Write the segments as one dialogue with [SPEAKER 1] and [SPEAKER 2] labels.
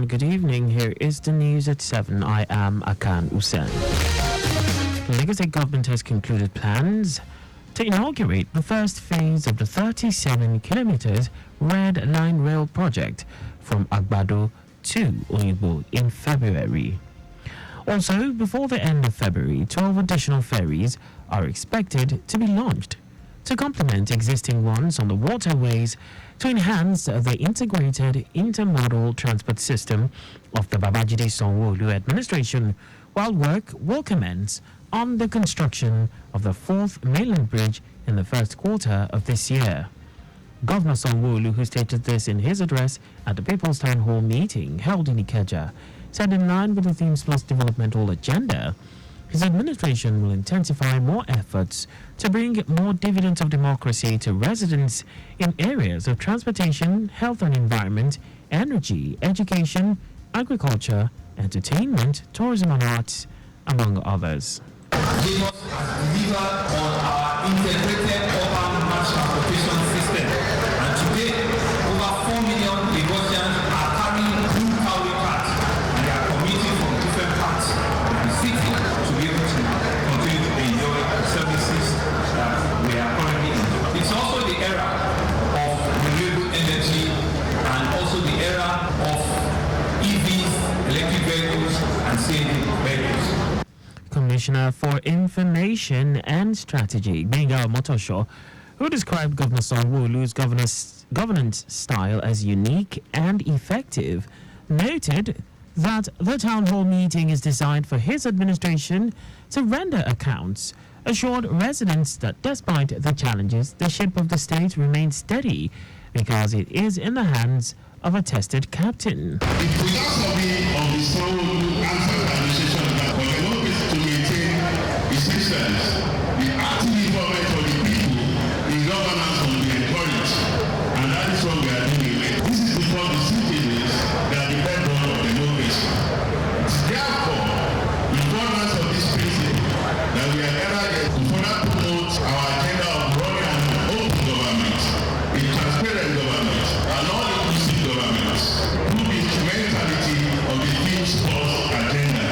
[SPEAKER 1] good evening. Here is the news at 7. I am Akan Usen. The Lagos State government has concluded plans to inaugurate the first phase of the 37 kilometers Red Line Rail project from Agbado to Oyigbo in February. Also, before the end of February, 12 additional ferries are expected to be launched to complement existing ones on the waterways to enhance the integrated intermodal transport system of the Babajide Sanwo-Olu administration, while work will commence on the construction of the 4th mainland bridge in the first quarter of this year. Governor Sanwo-Olu, who stated this in his address at the People's Town Hall meeting held in Ikeja, said in line with the Themes Plus developmental agenda, his administration will intensify more efforts to bring more dividends of democracy to residents in areas of transportation, health and environment, energy, education, agriculture, entertainment, tourism and arts, among others.
[SPEAKER 2] Lagos has delivered on our integrated urban mass transportation system, and today over 4 million Lagosians are carrying blue cowrie cards, and they are commuting from different parts of the city to be able to continue to enjoy the services that we are currently enjoying. It's also the era of renewable energy and also the era of EVs, electric vehicles, and CNG vehicles.
[SPEAKER 1] Commissioner for Information and Strategy, Benga Motosho, who described Governor Sanwo-Olu's governance style as unique and effective, noted that the town hall meeting is designed for his administration to render accounts, assured residents that despite the challenges, the ship of the state remains steady because it is in the hands of a tested captain.
[SPEAKER 3] The philosophy of the Sanwo-Olu administration that to maintain existence, the active involvement of the people in governance will be encouraged, and that is what we are doing. This is because the citizens that the backbone of democracy. Therefore, the governance of this principle that we are gathered to further promote our agenda of running an open government, a transparent government, and all-inclusive government, through the instrumentality of the Themes Plus agenda.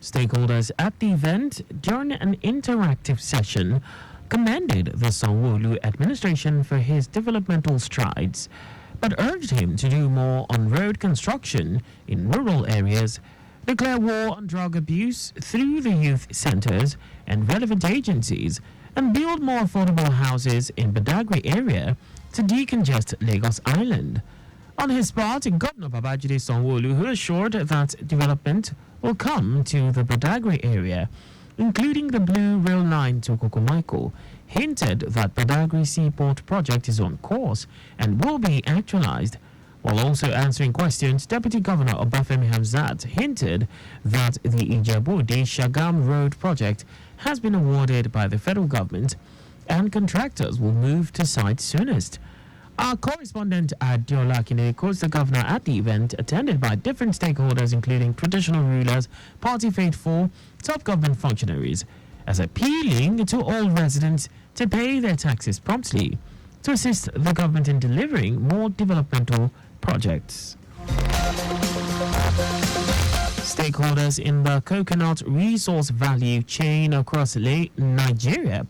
[SPEAKER 1] Stakeholders at the event, during an interactive session, commended the Sanwo-Olu administration for his developmental strides, but urged him to do more on road construction in rural areas, declare war on drug abuse through the youth centers and relevant agencies, and build more affordable houses in Badagry area to decongest Lagos Island. On his part, Governor Babajide Sanwo-Olu, who assured that development will come to the Badagry area, including the Blue Rail Line to Kokomaiko, hinted that Badagry Seaport project is on course and will be actualized. While also answering questions, Deputy Governor Obafemi Hamzat hinted that the Ijebu-Shagam Road project has been awarded by the federal government and contractors will move to site soonest. Our correspondent Adiola Akine quotes the governor at the event, attended by different stakeholders including traditional rulers, party faithful, top government functionaries, as appealing to all residents to pay their taxes promptly to assist the government in delivering more developmental projects. Stakeholders in the coconut resource value chain across Nigeria,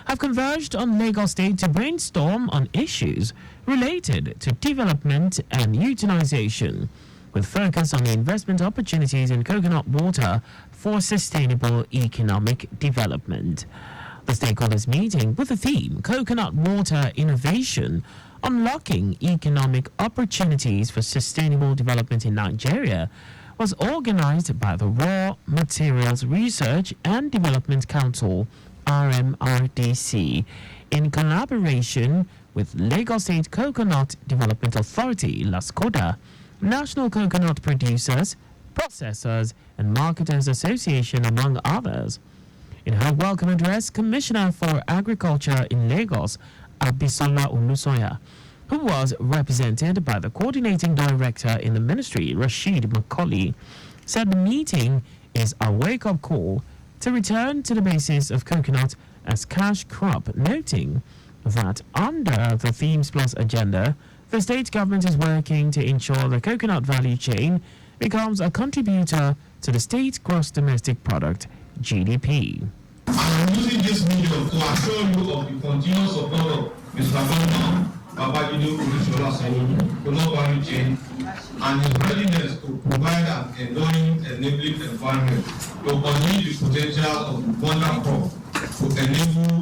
[SPEAKER 1] have converged on Lagos State to brainstorm on issues related to development and utilization, with focus on the investment opportunities in coconut water for sustainable economic development. The stakeholders meeting with the theme Coconut Water Innovation, Unlocking Economic Opportunities for Sustainable Development in Nigeria was organized by the Raw Materials Research and Development Council, RMRDC, in collaboration with Lagos State Coconut Development Authority, LASCODA, National Coconut Producers, Processors and Marketers Association, among others. In her welcome address, Commissioner for Agriculture in Lagos, Abisola Olusoya, who was represented by the coordinating director in the ministry, Rashid Macaulay, said the meeting is a wake-up call to return to the basis of coconut as cash crop, noting that under the Themes Plus agenda, the state government is working to ensure the coconut value chain becomes a contributor to the state's gross domestic product, GDP.
[SPEAKER 2] I'm using this medium to assure you of the continuous support of Mr. Governor Babajide Olusola Sanwo-Olu, Coconut Value Chain, and his readiness to provide an enduring enabling environment to unleash the potential of the wonder crop to enable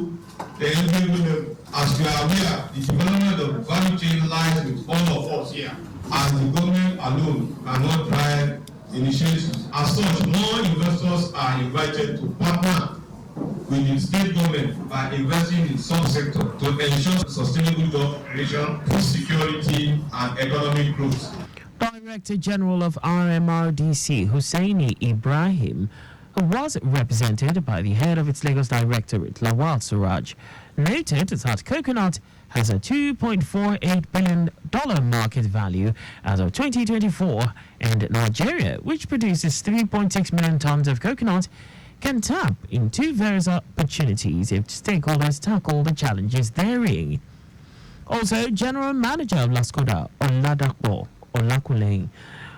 [SPEAKER 2] the enabling level. As we are aware, the development of the value chain lies with all of us here, as the government alone cannot drive initiatives. As such, more investors are invited to partner with the state government by investing in subsector to ensure sustainable job creation, food security, and economic growth.
[SPEAKER 1] Director General of RMRDC, Hussaini Ibrahim, who was represented by the head of its Lagos Directorate, Lawal Suraj, noted that coconut has a $2.48 billion market value as of 2024, and Nigeria, which produces 3.6 million tons of coconut, can tap into various opportunities if stakeholders tackle the challenges therein. Also, General Manager of Laskoda, Oladapo Olakule,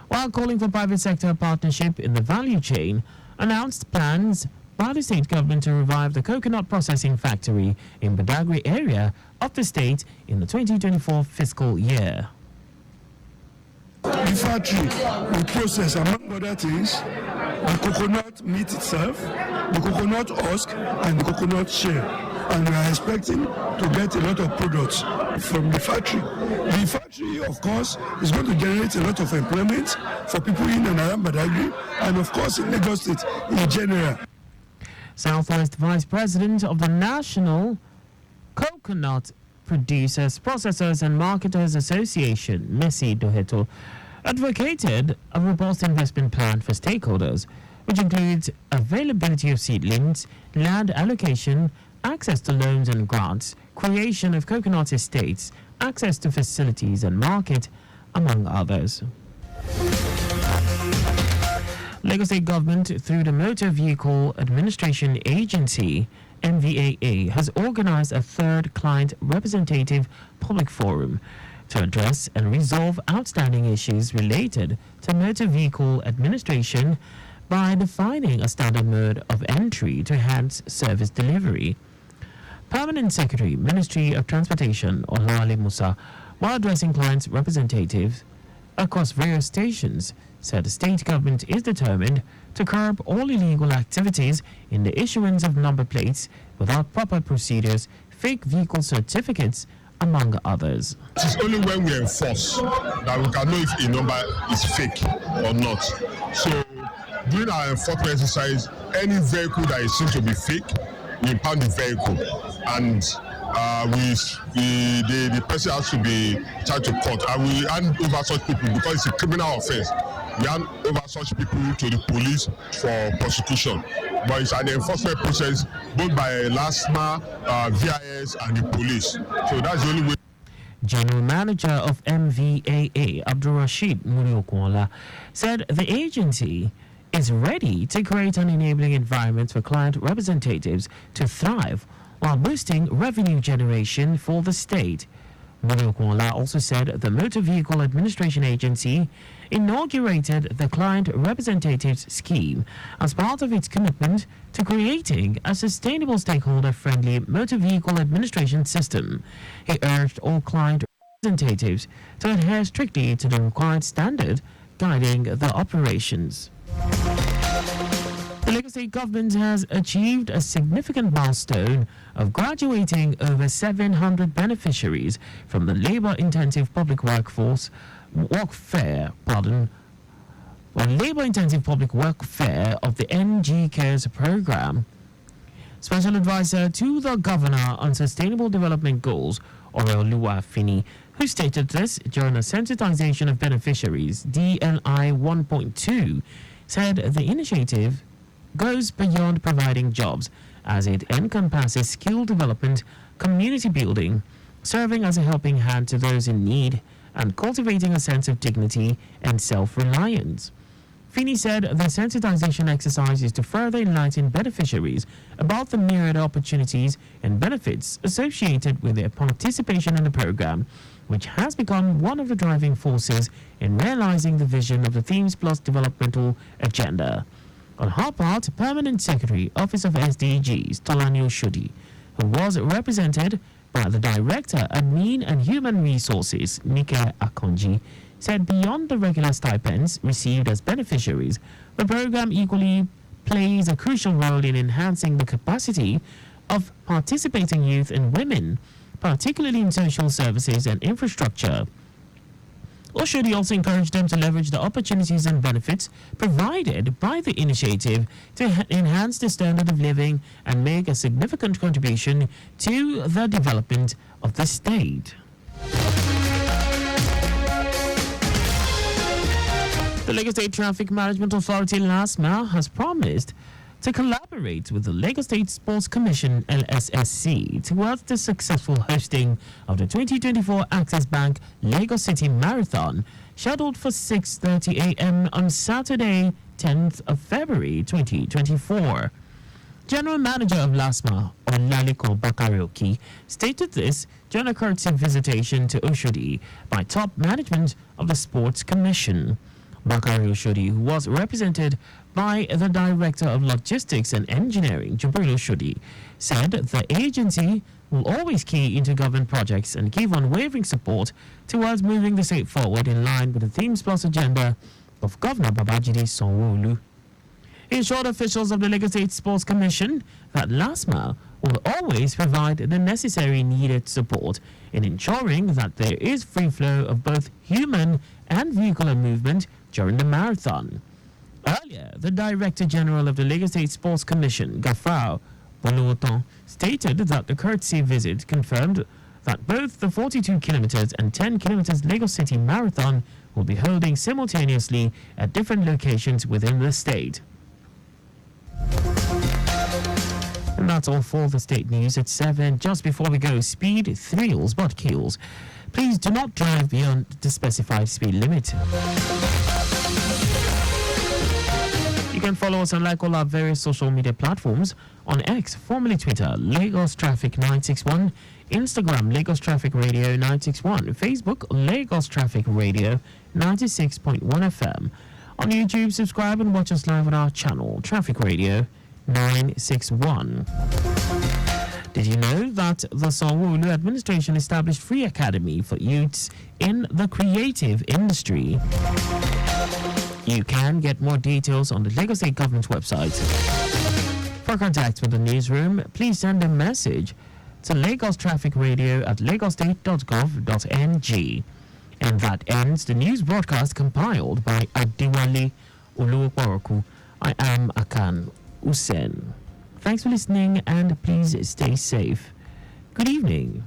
[SPEAKER 1] while calling for private sector partnership in the value chain, announced plans by the state government to revive the coconut processing factory in Badagry area of the state in the 2024 fiscal year.
[SPEAKER 4] The factory will process, among other things, the coconut meat itself, the coconut husk, and the coconut shell. And we are expecting to get a lot of products from the factory. The factory, of course, is going to generate a lot of employment for people in and around Badagry, and of course in Lagos State in general.
[SPEAKER 1] Southwest Vice President of the National Coconut Producers, Processors and Marketers Association, Messi Doheto, advocated a robust investment plan for stakeholders, which includes availability of seedlings, land allocation, access to loans and grants, creation of coconut estates, access to facilities and market, among others. Lagos State Government, through the Motor Vehicle Administration Agency, MVAA, has organized a third client representative public forum to address and resolve outstanding issues related to motor vehicle administration by defining a standard mode of entry to enhance service delivery. Permanent Secretary, Ministry of Transportation, Olale Musa, while addressing clients' representatives across various stations, said the state government is determined to curb all illegal activities in the issuance of number plates without proper procedures, fake vehicle certificates, among others.
[SPEAKER 5] It is only when we enforce that we can know if a number is fake or not. So during our enforcement exercise, any vehicle that is seen to be fake, we impound the vehicle, and the person has to be charged to court, and we hand over such people because it's a criminal offense. We hand over such people to the police for prosecution, but it's an enforcement process both by LASMA, VIS, and the police. So that's the only way.
[SPEAKER 1] General Manager of MVAA, Abdul Rashid Muriokwala, said the agency is ready to create an enabling environment for client representatives to thrive while boosting revenue generation for the state. Muriokwala also said the Motor Vehicle Administration Agency inaugurated the Client Representatives Scheme as part of its commitment to creating a sustainable stakeholder-friendly motor vehicle administration system. He urged all client representatives to adhere strictly to the required standard guiding the operations. The Lagos State government has achieved a significant milestone of graduating over 700 beneficiaries from the labor-intensive public labor-intensive public workfare of the NG Cares program. Special Advisor to the Governor on Sustainable Development Goals, Oreoluwa Fini, who stated this during a sensitization of beneficiaries, DLI 1.2, said the initiative goes beyond providing jobs as it encompasses skill development, community building, serving as a helping hand to those in need, and cultivating a sense of dignity and self-reliance. Fini said the sensitization exercise is to further enlighten beneficiaries about the myriad opportunities and benefits associated with their participation in the program, which has become one of the driving forces in realizing the vision of the Themes Plus developmental agenda. On her part, Permanent Secretary, Office of SDGs, Tolani Oshodi, who was represented by the Director, Admin and Human Resources, Nike Akonji, said beyond the regular stipends received as beneficiaries, the program equally plays a crucial role in enhancing the capacity of participating youth and women, particularly in social services and infrastructure. Oshodi also encouraged them to leverage the opportunities and benefits provided by the initiative to enhance the standard of living and make a significant contribution to the development of the state. The Lagos State Traffic Management Authority LASMA has promised to collaborate with the Lagos State Sports Commission LSSC towards the successful hosting of the 2024 Access Bank Lagos City Marathon, scheduled for 6:30 a.m. on Saturday, 10th of February 2024. General Manager of LASMA, Olaliko Bakarioki, stated this during a courtesy visitation to Oshodi by top management of the Sports Commission. Bakari Oshodi, who was represented by the Director of Logistics and Engineering, Jubril Oshodi, said the agency will always key into government projects and give unwavering support towards moving the state forward in line with the Themes Plus agenda of Governor Babajide Sanwo-Olu. He assured officials of the Lagos State Sports Commission that LASMA will always provide the necessary needed support in ensuring that there is free flow of both human and vehicular movement during the marathon. Earlier, the Director General of the Lagos State Sports Commission, Gafrao Boloton, stated that the courtesy visit confirmed that both the 42 kilometers and 10 kilometers Lagos City Marathon will be holding simultaneously at different locations within the state. And that's all for the state news at 7. Just before we go, speed thrills but kills. Please do not drive beyond the specified speed limit. You can follow us and like all our various social media platforms on X, formerly Twitter, Lagos Traffic 961, Instagram, Lagos Traffic Radio 961, Facebook, Lagos Traffic Radio 96.1 FM. On YouTube, subscribe and watch us live on our channel, Traffic Radio 961. Did you know that the Sanwo-Olu administration established free academy for youths in the creative industry? You can get more details on the Lagos State Government website. For contact with the newsroom, please send a message to Lagos Traffic Radio at lagostate.gov.ng. And that ends the news broadcast compiled by Adiwale Oluwokoroku. I am Akan Usen. Thanks for listening and please stay safe. Good evening.